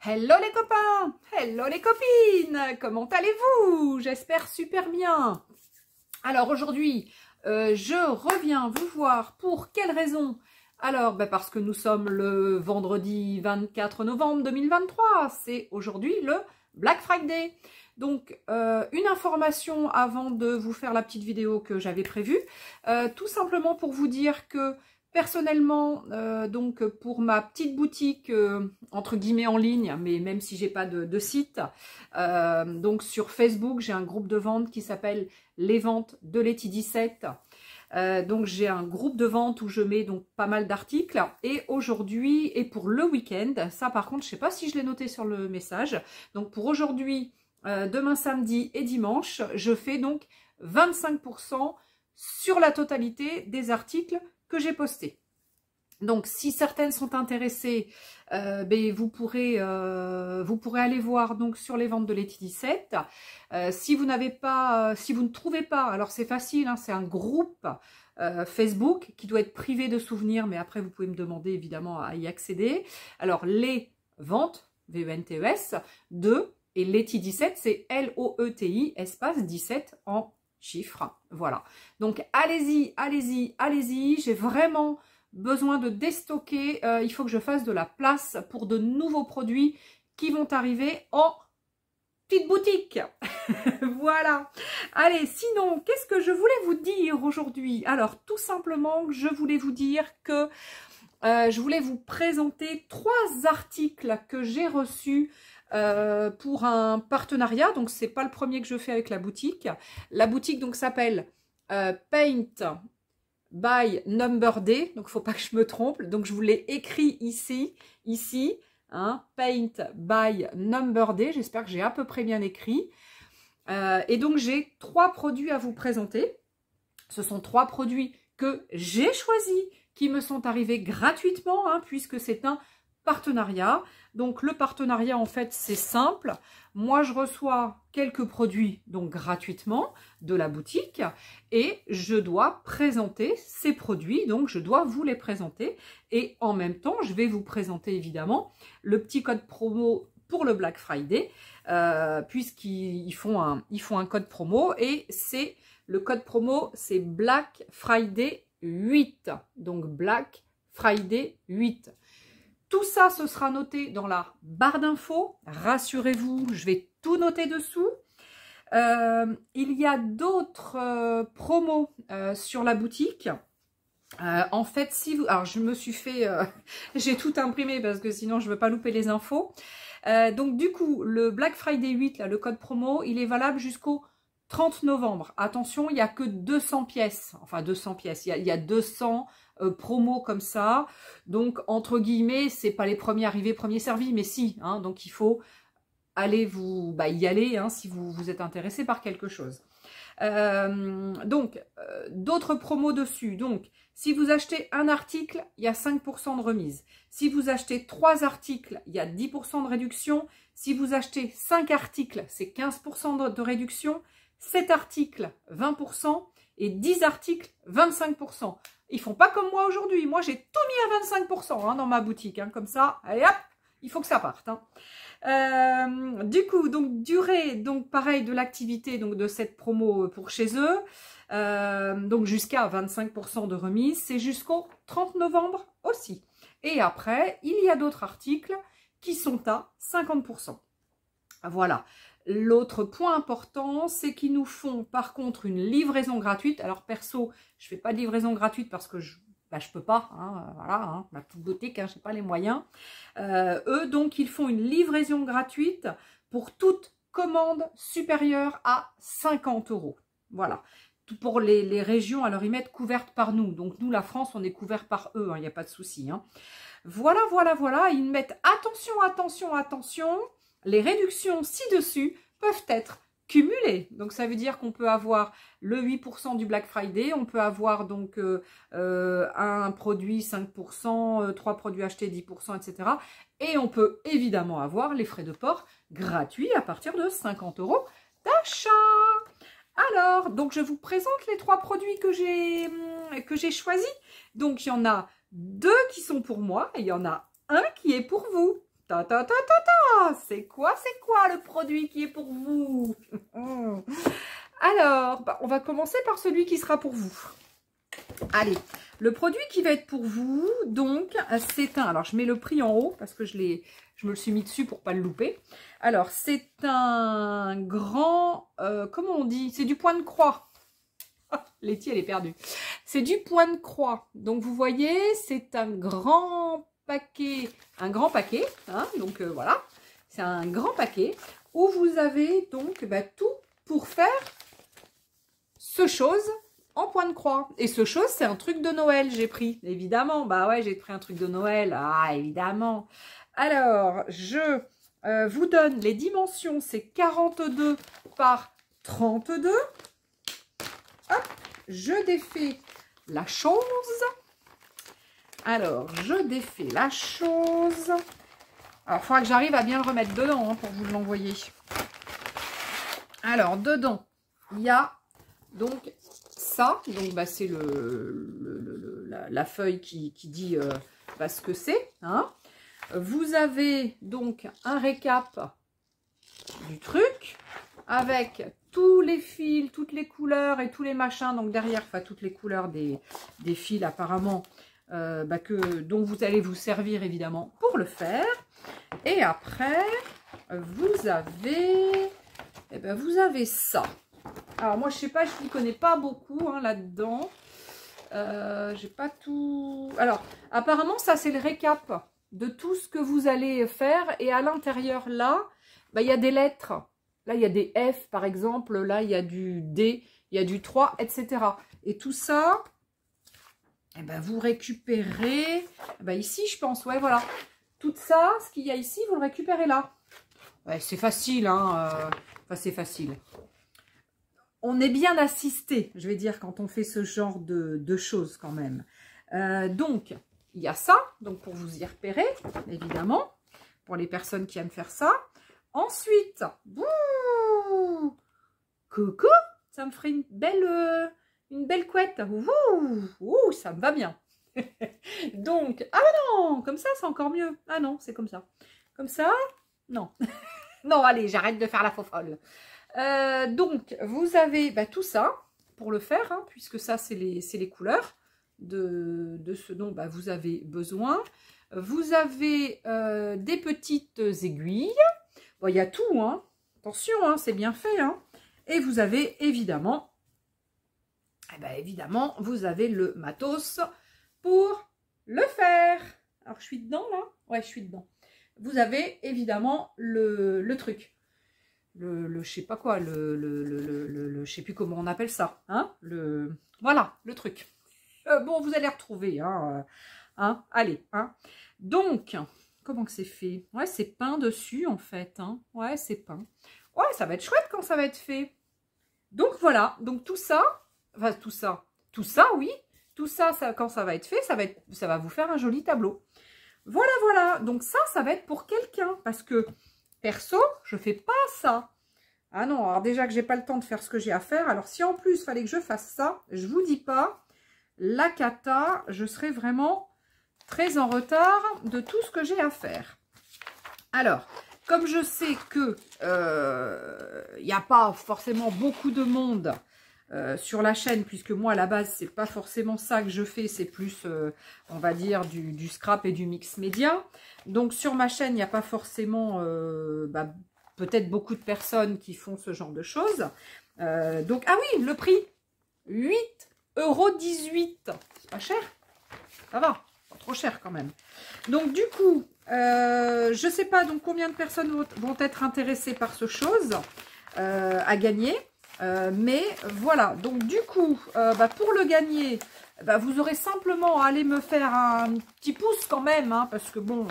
Hello les copains, hello les copines, comment allez-vous? J'espère super bien. Alors aujourd'hui, je reviens vous voir pour quelle raison? Alors, parce que nous sommes le vendredi 24 novembre 2023, c'est aujourd'hui le Black Friday. Donc, une information avant de vous faire la petite vidéo que j'avais prévue, tout simplement pour vous dire que personnellement, donc pour ma petite boutique, entre guillemets en ligne, mais même si j'ai pas de site, donc sur Facebook, j'ai un groupe de vente qui s'appelle Les Ventes de Letty 17. Donc j'ai un groupe de vente où je mets donc pas mal d'articles. Et aujourd'hui, et pour le week-end, ça par contre, je sais pas si je l'ai noté sur le message. Donc pour aujourd'hui, demain samedi et dimanche, je fais donc 25% sur la totalité des articles que j'ai posté. Donc, si certaines sont intéressées, vous pourrez aller voir donc sur les ventes de Letty 17. Si vous n'avez pas, si vous ne trouvez pas, alors c'est facile, hein, c'est un groupe Facebook qui doit être privé de souvenirs, mais après vous pouvez me demander évidemment à y accéder. Alors, les ventes, V-E-N-T-E-S, de et Letty 17, c'est L-O-E-T-I, espace 17 en chiffres. Voilà. Donc, allez-y, allez-y, allez-y. J'ai vraiment besoin de déstocker. Il faut que je fasse de la place pour de nouveaux produits qui vont arriver en petite boutique. Voilà. Allez, sinon, qu'est-ce que je voulais vous dire aujourd'hui? Alors, tout simplement, je voulais vous dire que je voulais vous présenter 3 articles que j'ai reçus pour un partenariat. Donc, c'est pas le premier que je fais avec la boutique. La boutique donc s'appelle Paint by Number Day. Donc, il ne faut pas que je me trompe. Donc, je vous l'ai écrit ici, hein, Paint by Number Day. J'espère que j'ai à peu près bien écrit. Et donc, j'ai 3 produits à vous présenter. Ce sont 3 produits que j'ai choisis, qui me sont arrivés gratuitement, hein, puisque c'est un partenariat. Donc le partenariat, en fait, c'est simple. Moi, je reçois quelques produits donc gratuitement de la boutique et je dois présenter ces produits. Donc, je dois vous les présenter. Et en même temps, je vais vous présenter évidemment le petit code promo pour le Black Friday, puisqu'ils font un code promo et c'est le code promo, c'est Black Friday 8. Donc, Black Friday 8. Tout ça, ce sera noté dans la barre d'infos. Rassurez-vous, je vais tout noter dessous. Il y a d'autres promos sur la boutique. En fait, si vous... Alors, je me suis fait... j'ai tout imprimé parce que sinon, je ne veux pas louper les infos. Donc, du coup, le Black Friday 8, là, le code promo, il est valable jusqu'au 30 novembre. Attention, il n'y a que 200 pièces. Enfin, 200 pièces. Il y a 200 promos comme ça. Donc, entre guillemets, c'est pas les premiers arrivés, premiers servis, mais si. Hein, donc, il faut aller y aller hein, si vous êtes intéressé par quelque chose. D'autres promos dessus. Donc, si vous achetez un article, il y a 5% de remise. Si vous achetez 3 articles, il y a 10% de réduction. Si vous achetez 5 articles, c'est 15% de réduction. 7 articles, 20%. Et 10 articles, 25%. Ils font pas comme moi aujourd'hui. Moi, j'ai tout mis à 25% hein, dans ma boutique. Hein, comme ça, allez hop, il faut que ça parte. Hein. Du coup, donc durée, donc pareil de l'activité donc de cette promo pour chez eux, donc jusqu'à 25% de remise, c'est jusqu'au 30 novembre aussi. Et après, il y a d'autres articles qui sont à 50%. Voilà. L'autre point important, c'est qu'ils nous font par contre une livraison gratuite. Alors perso, je fais pas de livraison gratuite parce que je peux pas, hein, voilà, hein, ma petite boutique, hein, je n'ai pas les moyens. Eux, donc, ils font une livraison gratuite pour toute commande supérieure à 50 €. Voilà. Tout pour les régions, alors ils mettent couvertes par nous. Donc, nous, la France, on est couvert par eux, il n'y a pas de souci. Hein. Voilà, voilà, voilà. Ils mettent attention, attention, attention. Les réductions ci-dessus peuvent être cumulé. Donc, ça veut dire qu'on peut avoir le 8% du Black Friday, on peut avoir donc un produit 5%, 3 produits achetés 10%, etc. Et on peut évidemment avoir les frais de port gratuits à partir de 50 € d'achat. Alors, donc je vous présente les 3 produits que j'ai choisis. Donc, il y en a 2 qui sont pour moi et il y en a un qui est pour vous. Ta ta ta ta ta. C'est quoi le produit qui est pour vous? Alors, on va commencer par celui qui sera pour vous. Allez, le produit qui va être pour vous, donc, c'est un... Alors, je mets le prix en haut parce que je me le suis mis dessus pour pas le louper. Alors, c'est un grand... comment on dit? C'est du point de croix. Letty, elle est perdue. C'est du point de croix. Donc, vous voyez, c'est un grand paquet. Hein, donc, voilà. C'est un grand paquet où vous avez donc tout pour faire ce chose en point de croix. Et ce chose, c'est un truc de Noël, j'ai pris. Évidemment, bah ouais, j'ai pris un truc de Noël. Ah, évidemment. Alors, je vous donne les dimensions. C'est 42 par 32. Hop, je défais la chose. Alors, je défais la chose. Alors, il faudra que j'arrive à bien le remettre dedans hein, pour vous l'envoyer. Alors, dedans, il y a donc ça. Donc, bah, c'est la feuille qui dit ce que c'est. Hein. Vous avez donc un récap du truc avec tous les fils, toutes les couleurs et tous les machins. Donc, derrière, enfin, toutes les couleurs des fils apparemment dont vous allez vous servir évidemment pour le faire. Et après, vous avez ça. Alors moi je sais pas, je n'y connais pas beaucoup hein, là-dedans. J'ai pas tout. Alors apparemment ça c'est le récap de tout ce que vous allez faire. Et à l'intérieur là, il y a des lettres. Là il y a des F par exemple. Là il y a du D, il y a du 3, etc. Et tout ça, vous récupérez ici je pense. Ouais voilà. Tout ça, ce qu'il y a ici, vous le récupérez là. Ouais, c'est facile, hein. Enfin, c'est facile. On est bien assisté, je vais dire, quand on fait ce genre de choses quand même. Donc, il y a ça, donc pour vous y repérer, évidemment, pour les personnes qui aiment faire ça. Ensuite, bouh, coucou, ça me ferait une belle couette. Ouh, ça me va bien. Donc, ah non, comme ça c'est encore mieux. Ah non, c'est comme ça. Comme ça, non. Non, allez, j'arrête de faire la faux folle. Donc, vous avez tout ça pour le faire, hein, puisque ça, c'est les couleurs de ce dont vous avez besoin. Vous avez des petites aiguilles. Bon, il y a tout, hein. Attention, hein, c'est bien fait. Hein. Et vous avez évidemment, vous avez le matos pour le faire. Alors, je suis dedans, là? Ouais, je suis dedans. Vous avez évidemment le truc. Je sais pas quoi, je sais plus comment on appelle ça. Hein, voilà, le truc. Bon, vous allez retrouver. Hein, allez. Hein. Donc, comment que c'est fait? Ouais, c'est peint dessus, en fait. Hein. Ouais, c'est peint. Ouais, ça va être chouette quand ça va être fait. Donc, voilà. Donc, tout ça, enfin, tout ça, oui. Tout ça, quand ça va être fait, ça va vous faire un joli tableau. Voilà, voilà. Donc ça va être pour quelqu'un. Parce que, perso, je ne fais pas ça. Ah non, alors déjà que j'ai pas le temps de faire ce que j'ai à faire. Alors, si en plus, il fallait que je fasse ça, je vous dis pas, la cata, je serais vraiment très en retard de tout ce que j'ai à faire. Alors, comme je sais que il n'y a pas forcément beaucoup de monde sur la chaîne, puisque moi à la base c'est pas forcément ça que je fais, c'est plus on va dire du scrap et du mix média. Donc sur ma chaîne il n'y a pas forcément peut-être beaucoup de personnes qui font ce genre de choses. Donc ah oui, le prix 8,18 €, c'est pas cher, ça va, pas trop cher quand même. Donc du coup je sais pas donc combien de personnes vont être intéressées par ce chose à gagner. Mais voilà, donc du coup, pour le gagner, vous aurez simplement à aller me faire un petit pouce quand même, hein, parce que bon,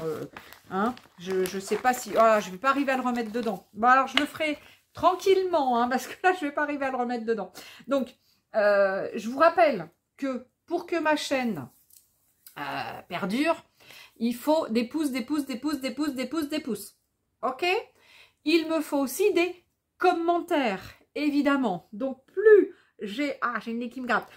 je sais pas si, je vais pas arriver à le remettre dedans. Bon alors je le ferai tranquillement, hein, parce que là je vais pas arriver à le remettre dedans. Donc, je vous rappelle que pour que ma chaîne perdure, il faut des pouces, des pouces, des pouces, des pouces, des pouces, des pouces. Ok? Il me faut aussi des commentaires. Évidemment, donc plus j'ai... Ah, j'ai une nez qui me gratte.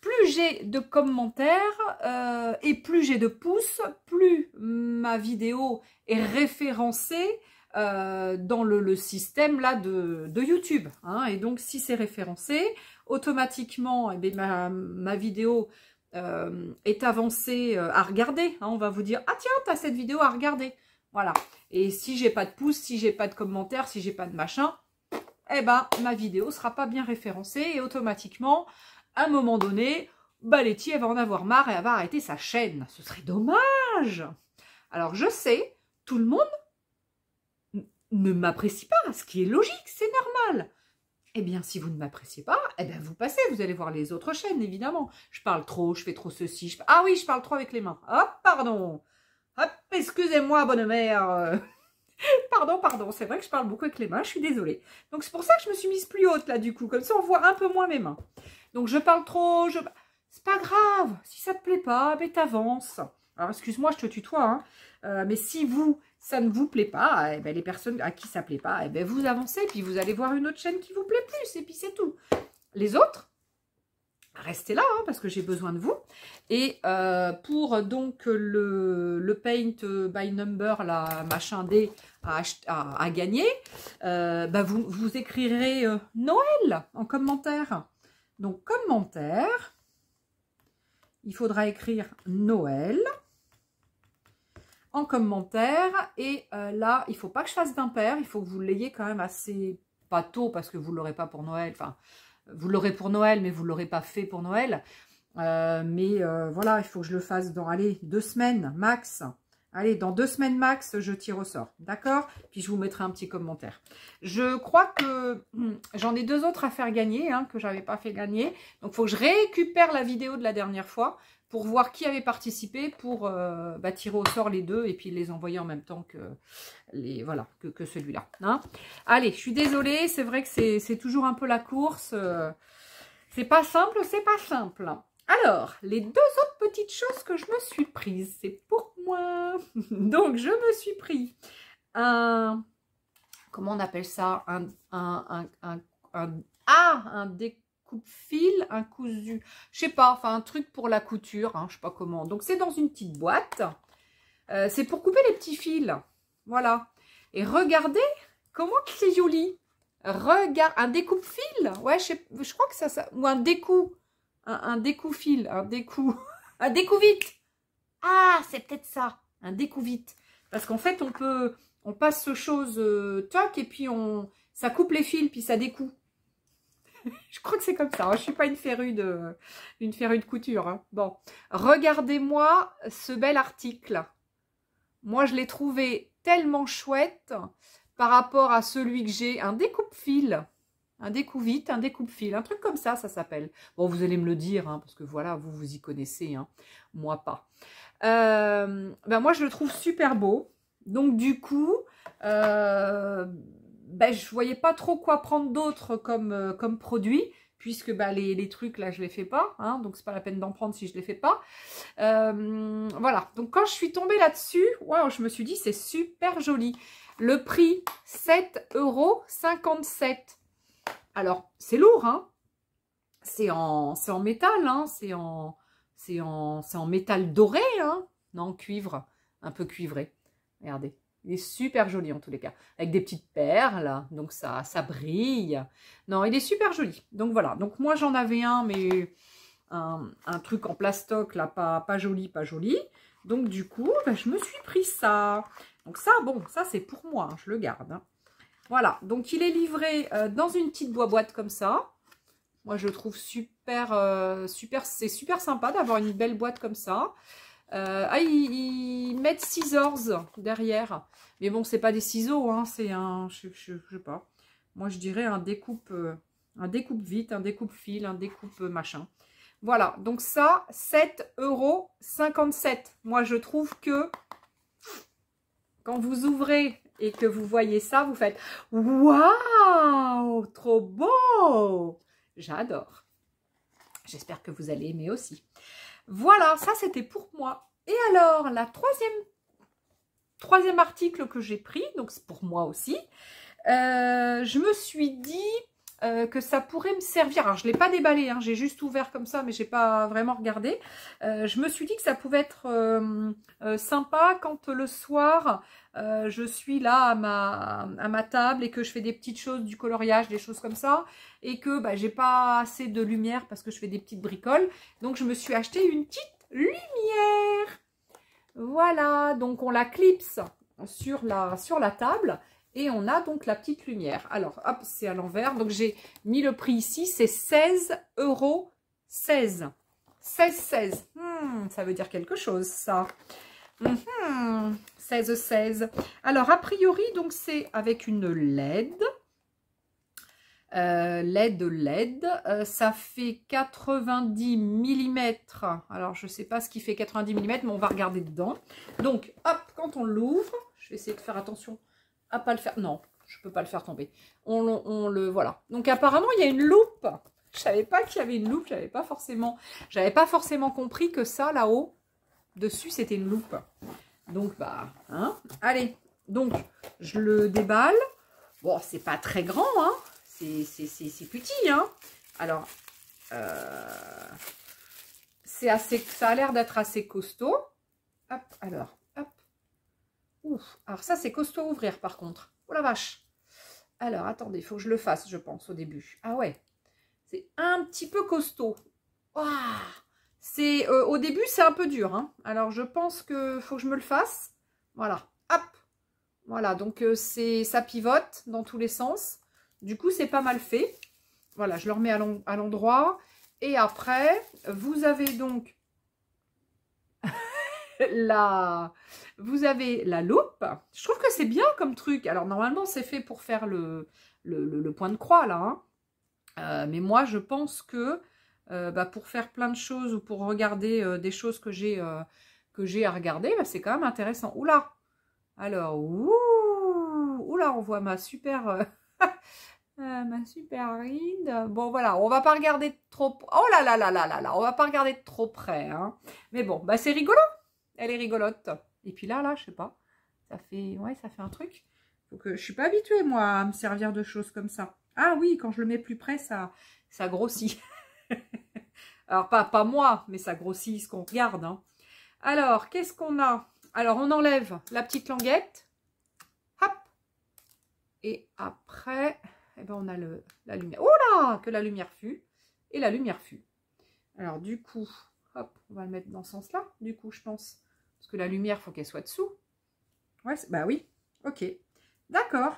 plus j'ai de commentaires et plus j'ai de pouces, plus ma vidéo est référencée dans le système là de YouTube. Hein. Et donc, si c'est référencé, automatiquement, eh bien, ma vidéo est avancée à regarder. Hein. On va vous dire, ah tiens, tu as cette vidéo à regarder. Voilà. Et si j'ai pas de pouces, si j'ai pas de commentaires, si j'ai pas de machin, eh ben, ma vidéo sera pas bien référencée et automatiquement, à un moment donné, bah, Letty, elle va en avoir marre et elle va arrêter sa chaîne. Ce serait dommage. Alors, je sais, tout le monde ne m'apprécie pas, ce qui est logique, c'est normal. Eh bien, si vous ne m'appréciez pas, eh bien, vous passez, vous allez voir les autres chaînes, évidemment. Je parle trop, je fais trop ceci. Ah oui, je parle trop avec les mains. Hop, pardon. Hop, excusez-moi, bonne mère. Pardon, c'est vrai que je parle beaucoup avec les mains, je suis désolée. Donc, c'est pour ça que je me suis mise plus haute, là, du coup. Comme ça, on voit un peu moins mes mains. Donc, je parle trop, c'est pas grave. Si ça te plaît pas, ben, t'avances. Alors, excuse-moi, je te tutoie, hein. Mais si ça ne vous plaît pas, eh ben, les personnes à qui ça plaît pas, eh ben, vous avancez, puis vous allez voir une autre chaîne qui vous plaît plus, et puis c'est tout. Les autres, restez là, hein, parce que j'ai besoin de vous. Et pour donc le Paint by Number, la machin D à gagner, bah vous écrirez Noël en commentaire. Donc, commentaire, il faudra écrire Noël en commentaire. Et là, il ne faut pas que je fasse d'impair. Il faut que vous l'ayez quand même assez, pas tôt, parce que vous ne l'aurez pas pour Noël. Enfin, vous l'aurez pour Noël, mais vous ne l'aurez pas fait pour Noël. Voilà, il faut que je le fasse dans, allez, 2 semaines max. Allez, dans 2 semaines max, je tire au sort. D'accord? Puis je vous mettrai un petit commentaire. Je crois que j'en ai 2 autres à faire gagner, hein, que je n'avais pas fait gagner. Donc, il faut que je récupère la vidéo de la dernière fois pour voir qui avait participé, pour tirer au sort les 2 et puis les envoyer en même temps que, que celui-là. Hein. Allez, je suis désolée, c'est vrai que c'est toujours un peu la course. C'est pas simple, c'est pas simple. Alors, les 2 autres petites choses que je me suis prise, c'est pour moi. Donc, je me suis pris un... Comment on appelle ça? Un découpe-fil, un cousu. Je sais pas, enfin, un truc pour la couture, hein, je sais pas comment. Donc, c'est dans une petite boîte. C'est pour couper les petits fils. Voilà. Et regardez comment c'est joli. Regarde, un découpe-fil. Ouais, je crois que ça... Ou un découpe. Un découpe-fil, un découpe-vite. Ah, c'est peut-être ça, un découpe-vite. Parce qu'en fait, on passe ce chose, toc, et puis ça coupe les fils, puis ça découpe. Je crois que c'est comme ça. Hein. Je ne suis pas une férue de couture. Hein. Bon, regardez-moi ce bel article. Moi, je l'ai trouvé tellement chouette par rapport à celui que j'ai, un découpe-fil. Un découpe-vite, un découpe-fil, un truc comme ça s'appelle. Bon, vous allez me le dire, hein, parce que voilà, vous y connaissez, hein, moi pas. Moi, je le trouve super beau. Donc, du coup, je ne voyais pas trop quoi prendre d'autre comme produit, puisque les trucs, là, je ne les fais pas. Hein, donc, c'est pas la peine d'en prendre si je ne les fais pas. Voilà. Donc, quand je suis tombée là-dessus, wow, je me suis dit, c'est super joli. Le prix, 7,57 €. Alors, c'est lourd, hein. C'est en métal, hein. C'est en métal doré, hein. Non, cuivre, un peu cuivré. Regardez, il est super joli en tous les cas. Avec des petites perles, donc ça brille. Non, il est super joli. Donc voilà, donc moi j'en avais un, mais un truc en plastoc, là, pas joli, pas joli. Donc du coup, je me suis pris ça. Donc ça, bon, ça c'est pour moi, hein, je le garde, hein. Voilà, donc il est livré dans une petite boîte comme ça. Moi, je le trouve super, c'est super sympa d'avoir une belle boîte comme ça. Ils mettent scissors derrière. Mais bon, c'est pas des ciseaux, hein, c'est un, je sais pas. Moi, je dirais un découpe vite, un découpe fil, un découpe machin. Voilà, donc ça, 7,57 €. Moi, je trouve que quand vous ouvrez et que vous voyez ça, vous faites « Waouh, trop beau !» J'adore. J'espère que vous allez aimer aussi. Voilà, ça c'était pour moi. Et alors, la troisième article que j'ai pris, donc c'est pour moi aussi, je me suis dit, que ça pourrait me servir. Alors, je ne l'ai pas déballé, hein, j'ai juste ouvert comme ça, mais je n'ai pas vraiment regardé. Je me suis dit que ça pouvait être sympa quand le soir, je suis là à ma table et que je fais des petites choses, du coloriage, des choses comme ça, et que bah, j'ai pas assez de lumière parce que je fais des petites bricoles. Donc, je me suis acheté une petite lumière. Voilà, donc on la clipse sur la table. Et on a donc la petite lumière. Alors, hop, c'est à l'envers. Donc, j'ai mis le prix ici. C'est 16,16 €. 16,16 €. Ça veut dire quelque chose, ça. 16,16 €. Alors, a priori, donc, c'est avec une LED. LED. Ça fait 90 mm. Alors, je ne sais pas ce qui fait 90 mm, mais on va regarder dedans. Donc, hop, quand on l'ouvre, je vais essayer de faire attention à pas le faire. Non, je peux pas le faire tomber. On le voilà. Donc apparemment il y a une loupe. Je savais pas qu'il y avait une loupe. J'avais pas forcément compris que ça là-haut dessus c'était une loupe. Donc bah hein. Allez. Donc je le déballe. Bon c'est pas très grand hein. C'est petit hein. Alors ça a l'air d'être assez costaud. Hop alors. Ouf, alors ça c'est costaud à ouvrir par contre. Oh la vache. Alors attendez, il faut que je le fasse je pense au début. Ah ouais, c'est un petit peu costaud. C'est au début c'est un peu dur. Hein. Alors je pense que faut que je me le fasse. Voilà, hop. Voilà, donc ça pivote dans tous les sens. Du coup c'est pas mal fait. Voilà, je le remets à l'endroit. Et après, vous avez donc... vous avez la loupe. Je trouve que c'est bien comme truc. Alors, normalement, c'est fait pour faire le point de croix, là. Hein. Mais moi, je pense que pour faire plein de choses ou pour regarder des choses que j'ai à regarder, bah, c'est quand même intéressant. Oula! Alors, oula, on voit ma super... ma super ride. Bon, voilà, on va pas regarder trop... Oh là là là là là là, on va pas regarder de trop près. Hein. Mais bon, bah c'est rigolo. Elle est rigolote. Et puis là, je sais pas. Ça fait un truc. Donc, je suis pas habituée, moi, à me servir de choses comme ça. Ah oui, quand je le mets plus près, ça grossit. Alors, pas moi, mais ça grossit ce qu'on regarde. Hein. Alors, qu'est-ce qu'on a? Alors, on enlève la petite languette. Hop. Et après, eh ben, on a la lumière. Oh là, que la lumière fut. Et la lumière fut. Alors, du coup, hop, on va le mettre dans ce sens-là, du coup, je pense. Parce que la lumière, il faut qu'elle soit dessous. Ouais, bah oui. Ok. D'accord.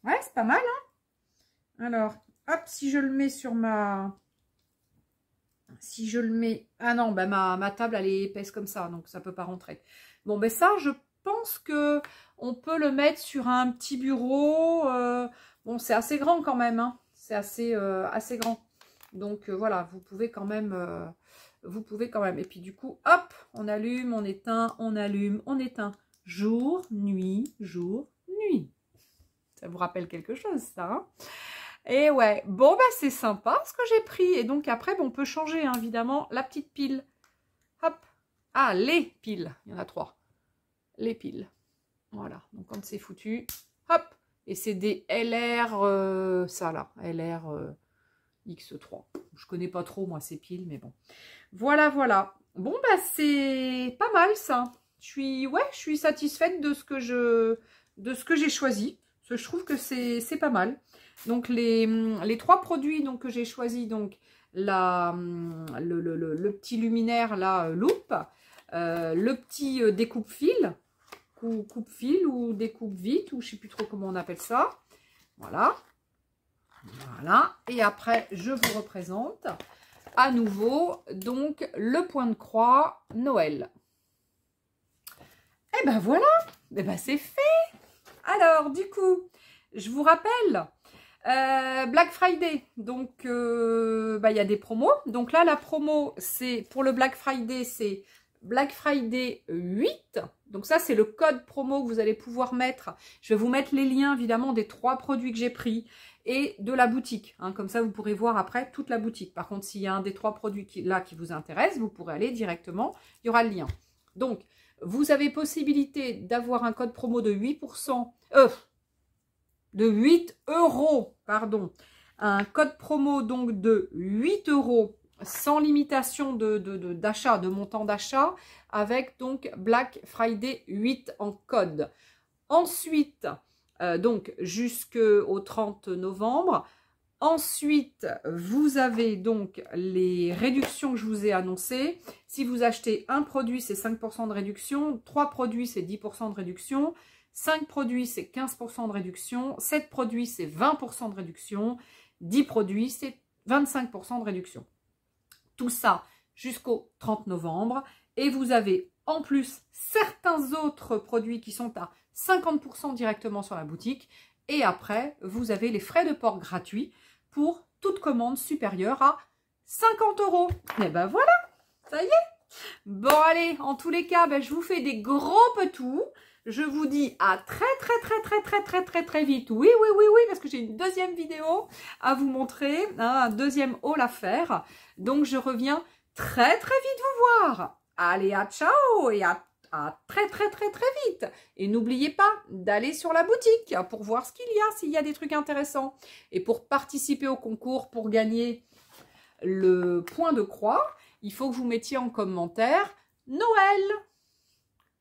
Ouais, c'est pas mal, hein. Alors, hop, si je le mets sur ma... Si je le mets... Ah non, bah ma table, elle est épaisse comme ça, donc ça peut pas rentrer. Bon, ben ça, je pense que on peut le mettre sur un petit bureau. Bon, c'est assez grand quand même, hein. C'est assez grand. Donc, voilà, vous pouvez quand même... Et puis du coup, hop, on allume, on éteint, on allume, on éteint. Jour, nuit, jour, nuit. Ça vous rappelle quelque chose, ça, hein? Et ouais, bon, bah c'est sympa ce que j'ai pris. Et donc après, bon, on peut changer, hein, évidemment, la petite pile. Hop. Ah, les piles. Il y en a 3. Les piles. Voilà. Donc quand c'est foutu, hop. Et c'est des LR, ça là, LR X3. Je connais pas trop, moi, ces piles, mais bon. Voilà, voilà. Bon, bah c'est pas mal, ça. Je suis satisfaite de ce que j'ai choisi. Parce que je trouve que c'est pas mal. Donc, les 3 produits donc, que j'ai choisis, donc, le petit luminaire, la loupe, le petit découpe-fil, coupe-fil ou découpe-vite, ou je sais plus trop comment on appelle ça. Voilà. Voilà. Et après, je vous représente à nouveau, donc, le point de croix Noël. Et ben voilà, et ben c'est fait. Alors, du coup, je vous rappelle, Black Friday, donc, il y a des promos. Donc là, la promo, c'est pour le Black Friday, c'est Black Friday 8. Donc ça, c'est le code promo que vous allez pouvoir mettre. Je vais vous mettre les liens, évidemment, des 3 produits que j'ai pris et de la boutique. Hein, comme ça, vous pourrez voir après toute la boutique. Par contre, s'il y a un des 3 produits qui vous intéresse, vous pourrez aller directement. Il y aura le lien. Donc, vous avez possibilité d'avoir un code promo de 8%, de 8 €, pardon, un code promo donc de 8 € sans limitation d'achat, de montant d'achat, avec donc Black Friday 8 en code. Ensuite, donc jusqu'au 30 novembre. Ensuite, vous avez donc les réductions que je vous ai annoncées. Si vous achetez un produit, c'est 5% de réduction. 3 produits, c'est 10% de réduction. 5 produits, c'est 15% de réduction. 7 produits, c'est 20% de réduction. 10 produits, c'est 25% de réduction. Tout ça jusqu'au 30 novembre. Et vous avez en plus certains autres produits qui sont à 50% directement sur la boutique. Et après, vous avez les frais de port gratuits pour toute commande supérieure à 50 €. Et ben voilà, ça y est. Bon allez, en tous les cas, ben, je vous fais des gros petous. Je vous dis à très vite. Oui, parce que j'ai une deuxième vidéo à vous montrer, hein, un deuxième haul à faire. Donc je reviens très vite vous voir. Allez, à ciao et à très vite. Et n'oubliez pas d'aller sur la boutique pour voir ce qu'il y a, s'il y a des trucs intéressants. Et pour participer au concours, pour gagner le point de croix, il faut que vous mettiez en commentaire Noël.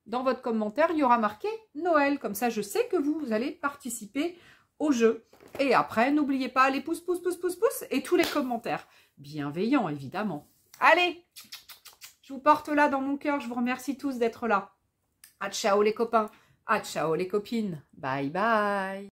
Dans votre commentaire, il y aura marqué Noël. Comme ça, je sais que vous allez participer au jeu. Et après, n'oubliez pas les pouces et tous les commentaires. Bienveillants, évidemment. Allez, je vous porte là dans mon cœur. Je vous remercie tous d'être là. À ciao les copains. À ciao les copines. Bye bye.